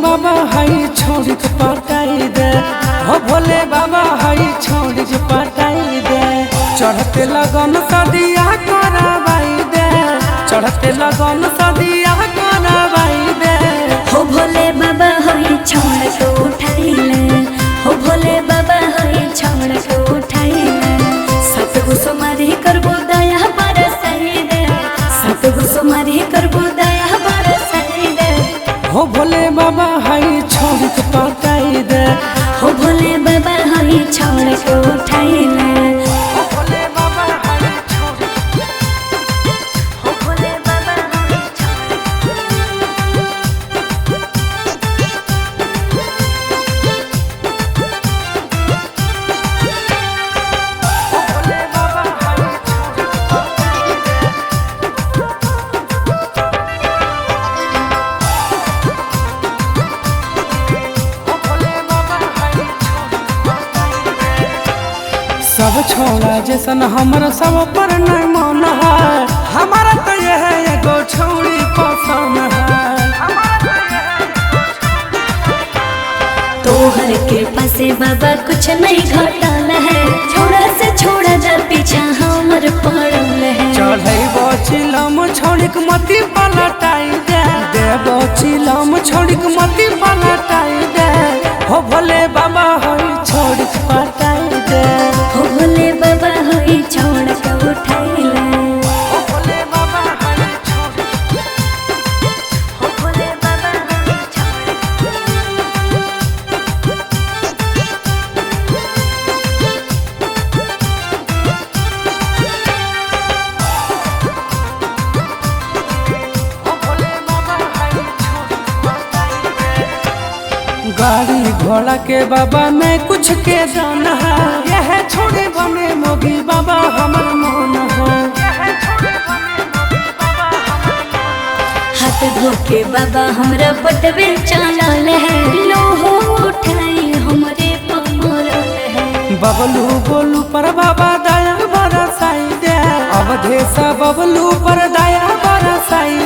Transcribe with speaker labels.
Speaker 1: बाबा हाई छोड़ के पटाई दे, हो भोले बाबा हाई छोड़ के पटाई दे। चढ़ते लगन सदिया करवाई दे, चढ़ते लगन सदिया करवाई दे।
Speaker 2: हो भोले बाबा हाई छोड़ के उठाई ले, हो भोले बाबा हाई छोड़ के उठाई ले। सतगु सुमारी करबो दया बरसाई दे, सतगु सुमारी करबो दया बरसाई दे।
Speaker 1: हो भोले बाबा हाई छोड़ के पटाई दे,
Speaker 2: हो भोले बाबा हाई छोड़ के उठाई ले।
Speaker 1: हो भोले बाबा हाई छोड़ के,
Speaker 2: हो भोले बाबा हाई छोड़ के,
Speaker 1: हो भोले बाबा हाई छोड़ के पटाई दे। हो भोले बाबा हाई छोड़ के पटाई दे। सब छोड़ा जैसन हमारा सब पर नहीं मन है, हमारा तो यह एगो छोड़ी पसंद है।
Speaker 2: तोहर कृपा से बाबा कुछ नहीं घटल है, छोड़ा से छोड़ा जा पीछा हमर पड़ल है।
Speaker 1: चढ़े बचिलम छोड़ के मती पलटाई दे, दे बचिलम छोड़ के मती पलटाई दे। हो भोले बाबा होई छोड़ के पटाई दे,
Speaker 2: हो भोले बाबा होई छोड़ के उठाई ले।
Speaker 1: हो भोले बाबा होई छोड़ के,
Speaker 2: हो भोले बाबा होई छोड़ के,
Speaker 1: हो भोले बाबा होई छोड़ के पटाई दे। गाड़ी घोड़ा के बाबा में कुछ के जान है, यह छोड़े बने मोगी बाबा हमर मोन है।
Speaker 2: हाथ धो के बाबा हमरा पटवे चलल है, लोहो उठाई हमरे पमरल है।
Speaker 1: बबलू बोलू पर बाबा दया बरसाई दे, अवधेश बबलू पर दया बरसाई